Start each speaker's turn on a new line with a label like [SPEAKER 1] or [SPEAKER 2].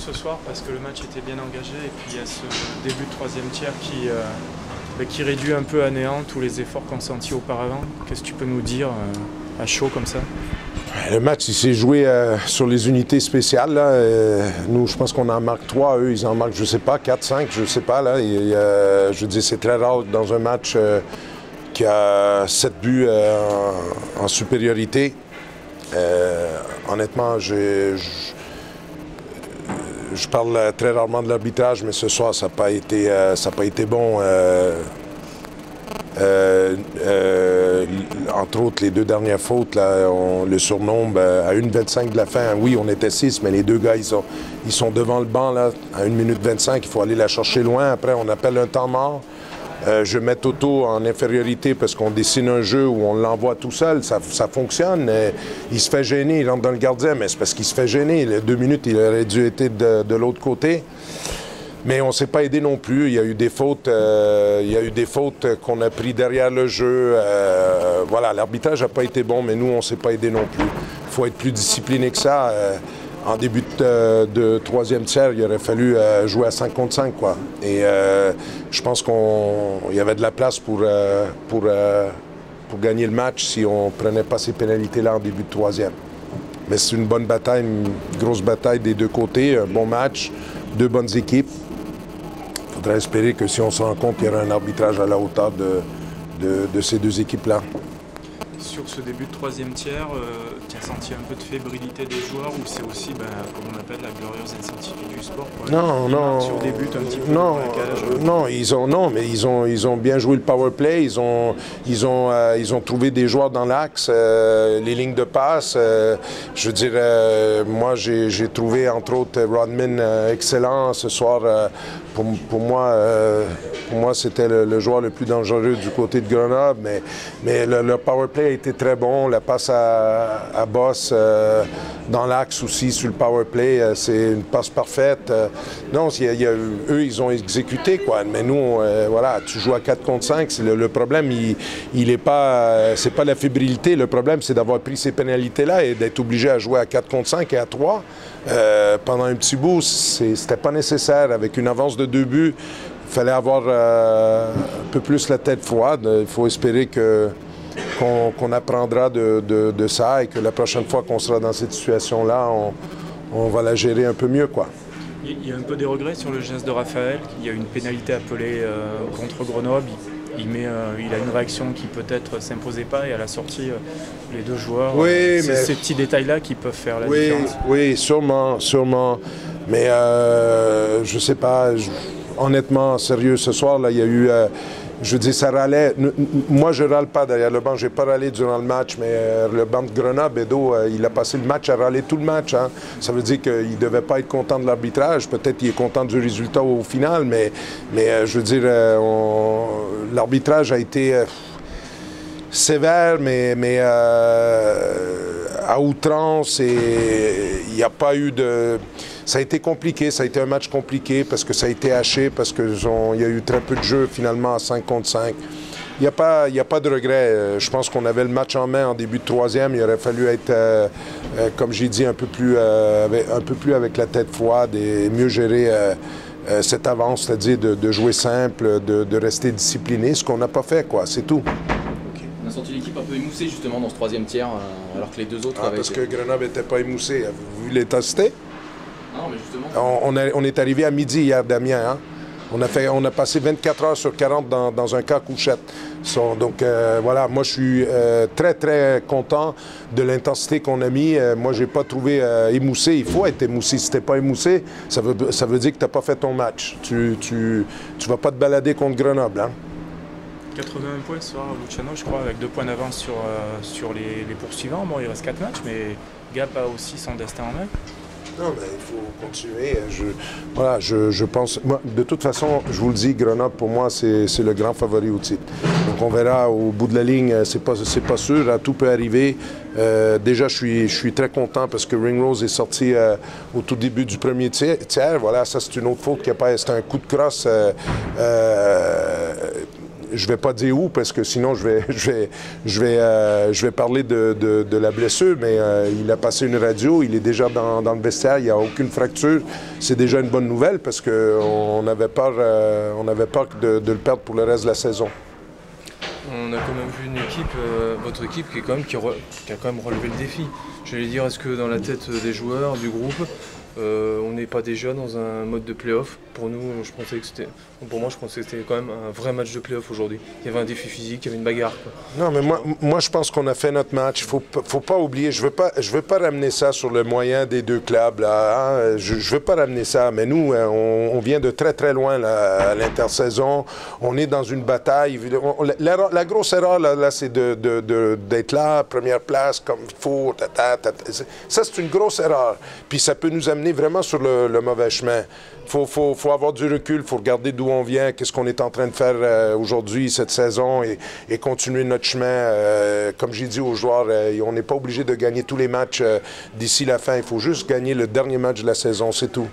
[SPEAKER 1] ce soir parce que le match était bien engagé et puis il y a ce début de troisième tiers qui réduit un peu à néant tous les efforts consentis auparavant. Qu'est-ce que tu peux nous dire à chaud comme ça?
[SPEAKER 2] Le match, il s'est joué sur les unités spéciales. Là. Nous, je pense qu'on en marque 3. Eux, ils en marquent, je sais pas, 4, 5, je sais pas. Là. Je veux dire, c'est très rare dans un match qui a 7 buts en supériorité. Honnêtement, je parle très rarement de l'arbitrage, mais ce soir, ça n'a pas été bon. Entre autres, les 2 dernières fautes, là, on le surnombre à 1,25 de la fin. Oui, on était 6, mais les 2 gars, ils sont devant le banc là, à 1 minute 25. Il faut aller la chercher loin. Après, on appelle un temps mort. Je mets Toto en infériorité parce qu'on dessine un jeu où on l'envoie tout seul. Ça fonctionne. Il se fait gêner, il rentre dans le gardien, mais c'est parce qu'il se fait gêner. Les 2 minutes, il aurait dû être de l'autre côté. Mais on ne s'est pas aidé non plus. Il y a eu des fautes, qu'on a pris derrière le jeu. Voilà, l'arbitrage n'a pas été bon, mais nous, on ne s'est pas aidé non plus. Il faut être plus discipliné que ça. En début de troisième tiers, il aurait fallu jouer à 5 contre 5, quoi. Et je pense qu'il y avait de la place pour gagner le match si on ne prenait pas ces pénalités-là en début de troisième. Mais c'est une bonne bataille, une grosse bataille des 2 côtés, un bon match, 2 bonnes équipes. Il faudrait espérer que si on se rend compte qu'il y aura un arbitrage à la hauteur de ces 2 équipes-là.
[SPEAKER 1] Sur ce début de troisième tiers, tu as senti un peu de fébrilité des joueurs ou c'est aussi, comme on appelle, la glorieuse incertitude du sport?
[SPEAKER 2] Non.
[SPEAKER 1] Sur des buts un petit peu
[SPEAKER 2] mais ils ont bien joué le power play. Ils ont trouvé des joueurs dans l'axe, les lignes de passe. Je veux dire, moi, j'ai trouvé, entre autres, Rodman excellent ce soir. Pour moi, c'était le joueur le plus dangereux du côté de Grenoble, mais le power play a été très bon. La passe à Boss dans l'axe aussi sur le power play, c'est une passe parfaite. Non, eux, ils ont exécuté, quoi. Mais nous, voilà, tu joues à 4 contre 5. Le problème, il est pas, c'est pas la fébrilité. Le problème, c'est d'avoir pris ces pénalités-là et d'être obligé à jouer à 4 contre 5 et à 3. Pendant un petit bout, c'était pas nécessaire. Avec une avance de 2 buts, il fallait avoir un peu plus la tête froide. Il faut espérer qu'on apprendra de ça et que la prochaine fois qu'on sera dans cette situation-là, on va la gérer un peu mieux, quoi.
[SPEAKER 1] Il y a un peu des regrets sur le geste de Raphaël. Il y a une pénalité appelée contre Grenoble. Il a une réaction qui peut-être ne s'imposait pas et à la sortie, les 2 joueurs, c'est ces petits détails-là qui peuvent faire la différence.
[SPEAKER 2] Oui, sûrement. Mais je sais pas, honnêtement, sérieux, ce soir, là, il y a eu... je veux dire, ça râlait. Moi, je râle pas derrière le banc. Je n'ai pas râlé durant le match, mais le banc de Grenoble, Edo, il a passé le match à râler tout le match. Hein. Ça veut dire qu'il ne devait pas être content de l'arbitrage. Peut-être qu'il est content du résultat au final, mais je veux dire, l'arbitrage a été sévère, mais à outrance. Et il n'y a pas eu de... Ça a été compliqué, ça a été un match compliqué parce que ça a été haché, parce qu'il y a eu très peu de jeux finalement à 5 contre 5. Il n'y a pas de regret. Je pense qu'on avait le match en main en début de troisième. Il aurait fallu être, comme j'ai dit, un peu plus avec la tête froide et mieux gérer cette avance, c'est-à-dire de jouer simple, de rester discipliné, ce qu'on n'a pas fait, quoi. C'est tout.
[SPEAKER 3] Okay. On a senti l'équipe un peu émoussée justement dans ce troisième tiers, alors que les 2 autres avaient
[SPEAKER 2] parce que Grenoble n'était pas émoussé. Avez-vous vu l'intensité?
[SPEAKER 3] Non, mais justement...
[SPEAKER 2] On est arrivé à midi hier d'Amiens. Hein? On a passé 24 heures sur 40 dans un cas couchette. Donc voilà, moi je suis très très content de l'intensité qu'on a mis. Moi, j'ai pas trouvé émoussé. Il faut être émoussé. Si t'es pas émoussé, ça veut dire que t'as pas fait ton match. Tu vas pas te balader contre Grenoble. Hein?
[SPEAKER 1] 81 points ce soir à Luciano, je crois, avec 2 points d'avance sur les poursuivants. Bon, il reste 4 matchs, mais Gap a aussi son destin en main.
[SPEAKER 2] Non, mais il faut continuer. Je pense... Moi, de toute façon, je vous le dis, Grenoble, pour moi, c'est le grand favori au titre. Donc, on verra au bout de la ligne. C'est pas sûr. Là, tout peut arriver. Déjà, je suis très content parce que Ringrose est sorti au tout début du premier tiers. Voilà, ça, c'est une autre faute qui a pas... C'était un coup de crosse. je vais pas dire où parce que sinon je vais parler de la blessure, mais il a passé une radio, il est déjà dans le vestiaire, il n'y a aucune fracture. C'est déjà une bonne nouvelle parce qu'on avait peur de le perdre pour le reste de la saison.
[SPEAKER 4] On a quand même vu une équipe, votre équipe, qui a quand même relevé le défi. J'allais dire, est-ce que dans la tête des joueurs, du groupe, on n'est pas déjà dans un mode de play-off? Pour nous, pour moi, je pensais que c'était quand même un vrai match de play-off aujourd'hui. Il y avait un défi physique, il y avait une bagarre, quoi.
[SPEAKER 2] Non, mais moi, je pense qu'on a fait notre match. Faut pas oublier. Je veux pas ramener ça sur le moyen des deux clubs, là, hein? Je veux pas ramener ça. Mais nous, on vient de très très loin là, à l'intersaison. On est dans une bataille. La grosse erreur là, c'est d'être là, première place, comme il faut. Ça, c'est une grosse erreur. Puis ça peut nous amener vraiment sur le mauvais chemin. Faut avoir du recul, il faut regarder d'où on vient, qu'est-ce qu'on est en train de faire aujourd'hui, cette saison, et continuer notre chemin. Comme j'ai dit aux joueurs, on n'est pas obligé de gagner tous les matchs d'ici la fin. Il faut juste gagner le dernier match de la saison, c'est tout.